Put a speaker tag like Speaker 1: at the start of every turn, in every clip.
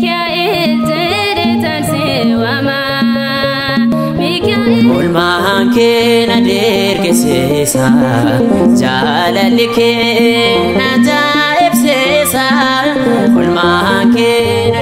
Speaker 1: Mikael Teretan Sewama Mikael
Speaker 2: Ulmaan keena dergeseesa jaalalli keena jaa'ibseesa ulmaan keena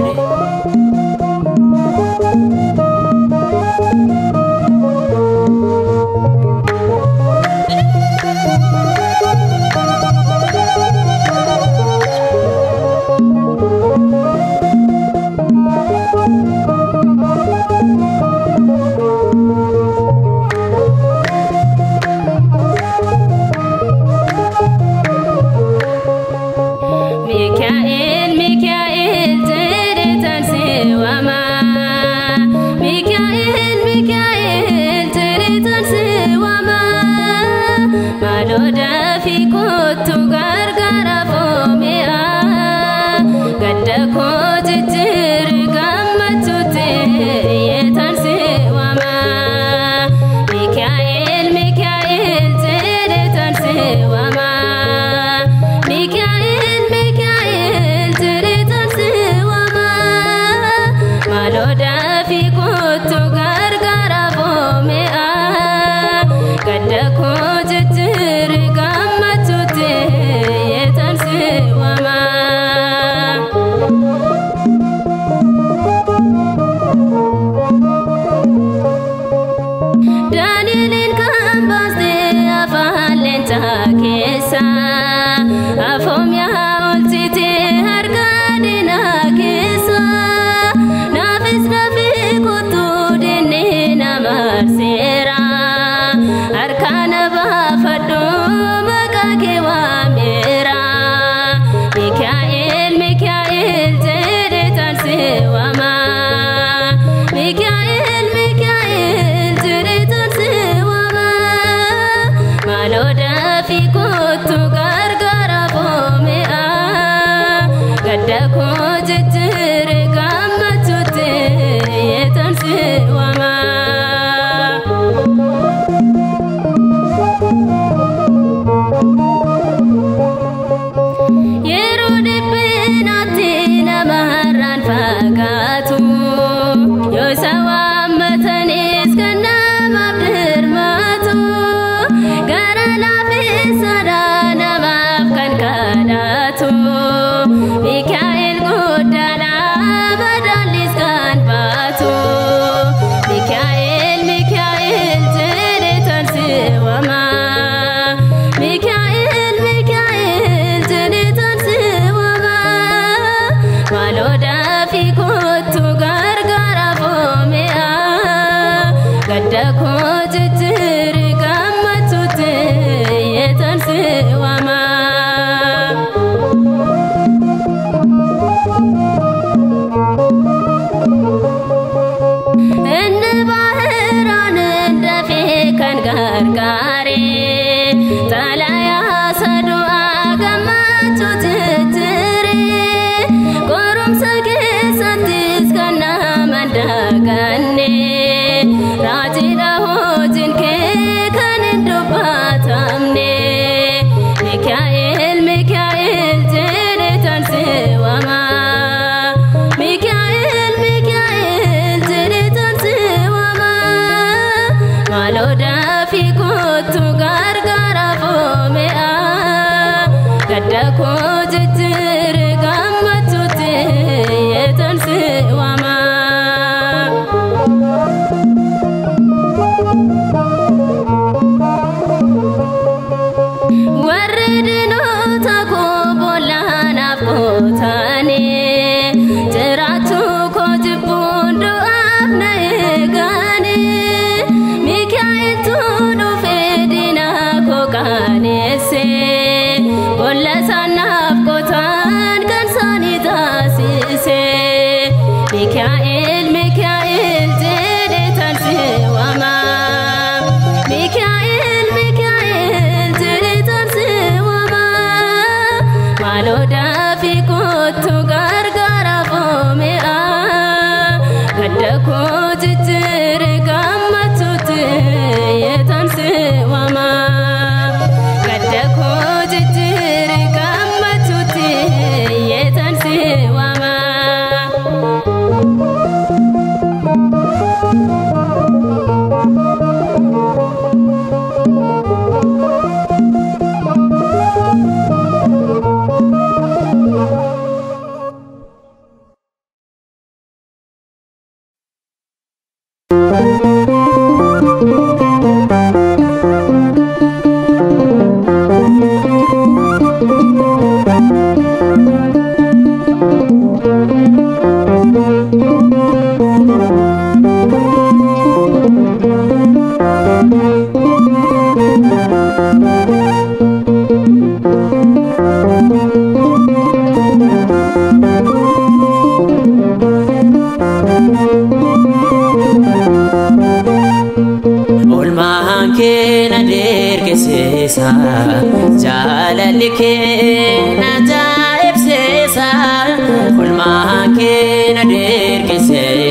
Speaker 1: Wama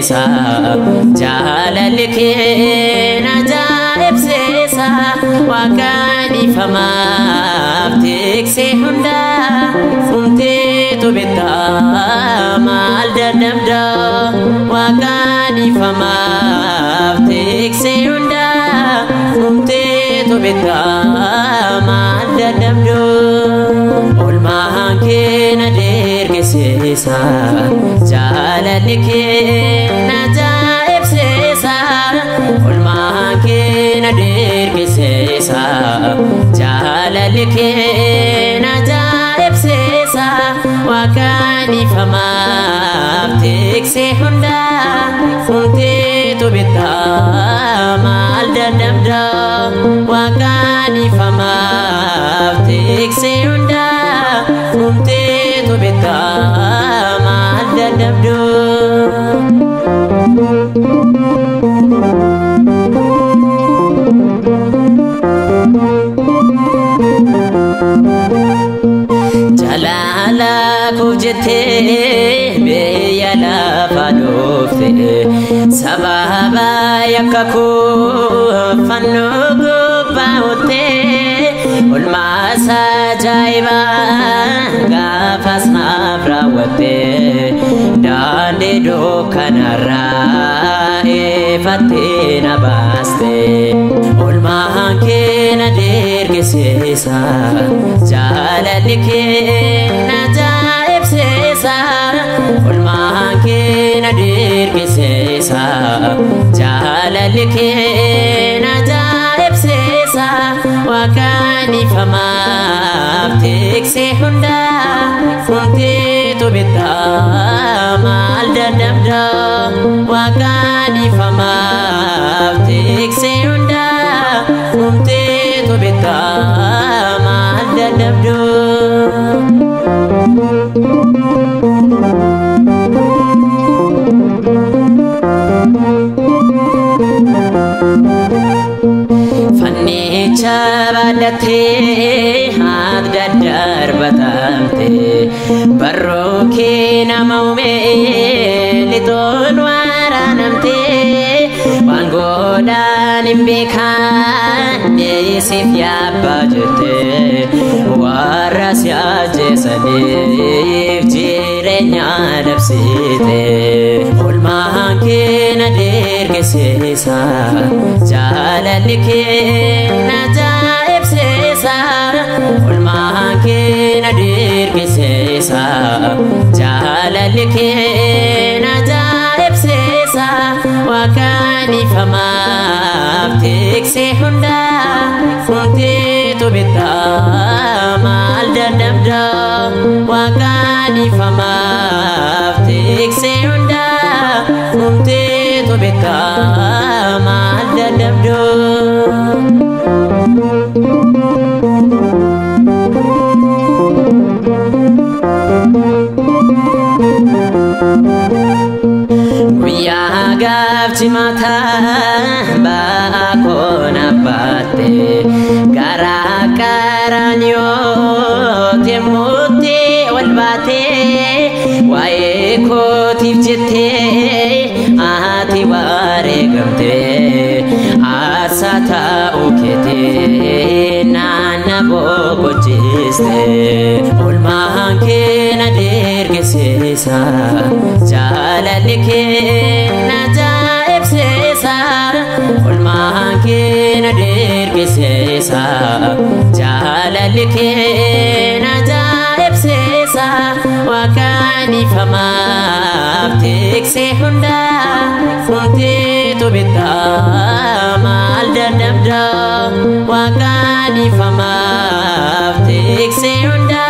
Speaker 2: seesa jaalalike najaa'ib seesa waaqaadhifamaaf tiksee hunda humteetu beektaa maal dadhabda waaqaadhifamaaf tiksee hunda humteetu beektaa maal dadhabdu olmaan kee na deergeseesa jaalalike najaa'ib seesa olmaan kee na deergeseesa jaalalike najaa'ib seesa waaqaadhifamaaf tiksee hunda humteetu beektaa maal dadhabda waaqaadhifamaaf tiksee hunda humteetu beektaa maal dadhabdu jalala kujete beya lafa dofte sababa yakaku fanno gubbaote ulmasa jaiba gafas nafrawate dande do kanara efatina baste ulmahan kena dergeseesa jaalalike najaa'ib seesa ulmahan kena dergeseesa jaalalike najaa'ib seesa waaqaadhifamaaf tiksee hunda humteetu beektaa maal dadhabda waaqaadhifamaaf tiksee hunda humteetu beektaa maal dadhabdu fannicha baadhattee haadda darbatamte barroo kee nama uumee lixoon waraanamte waan godhaan hin beekamne siif yaabbaa jette warra si ajjeesaniif jireenya dabsite olmaan kee na deergeseesa jaalalike najaa'ib seesa olmaan kee na deergeseesa jaalalike najaa'ib seesa waaqaadhifamaaf tiksee hunda humteetu beektaa maal dadhabda waaqaadhifamaaf tiksee hunda humteetu beektaa maal dadhabdu guyyaa gaafchi mataa ba'aa koona baatte garaa qaraaniyooti muttee ol baate waa'ee kootiif jettee ati wareegamte aarsaa ta'uu keetii naanna boqochiiste olmaan kee na deergeseesa jaalalike najaa'ib seesa olmaan kee na deergeseesa jaalalike najaa'ib seesa waaqaadhifamaaf tiksee hunda humteetu beektaa maal dadhabda waaqaadhifamaaf tiksee hunda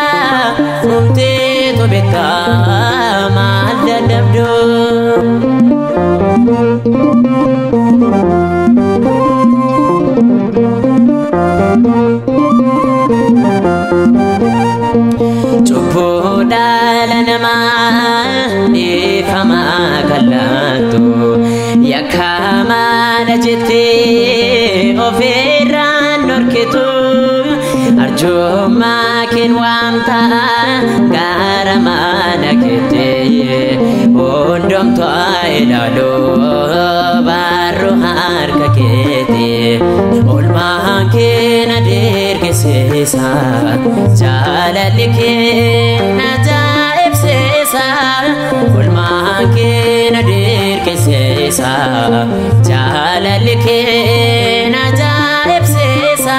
Speaker 2: humteetu beektaa maal dadhabdu cubbuu dhala namaa dhiifamaa kallattu yakka maala jettee ofirraan dhorkitu arjummaa keen waamta gara mana keettee hundumtu ilaalo barru harka keeti olmaan kee na dirqisiisa jaalalli kee na ajaa'ibsiisa olmaan kee na dirqisiisa jaalalli kee na ajaa'ibsiisa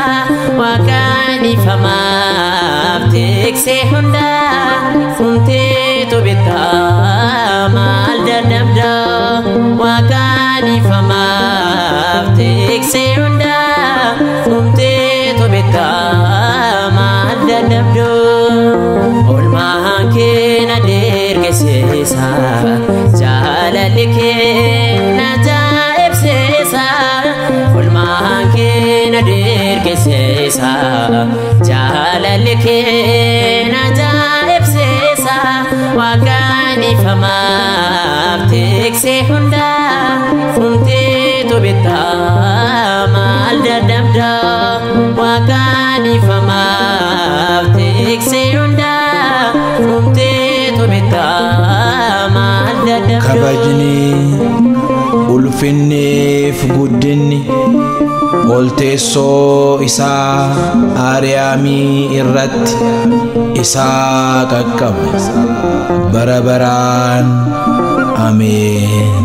Speaker 2: waaqaan ifamaaf tiksee hundaa humteetu bitaa maal dadhabda waaqaan ifamaaf tiksee hundaa humteetu bitaa maal dadhabdu olmaan kee na dirqisiisa jaalalli kee na ajaa'ibsiisa olmaan kee na dirqisiisa jaalalli kee na ajaa'ibsiisa waaqaan ifamaaf tiksee hundaa humteetu bitaa maal dadhabda waaqaan ifamaaf tiksee hundaa humteetu bitaa maal dadhabda
Speaker 3: kabajni ulfinniif guddinni olteessoo isaa Aariyaamii irratti isaa qaqqaba bara baraan ameen.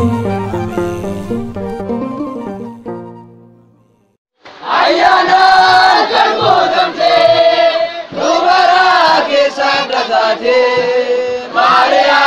Speaker 4: Maria,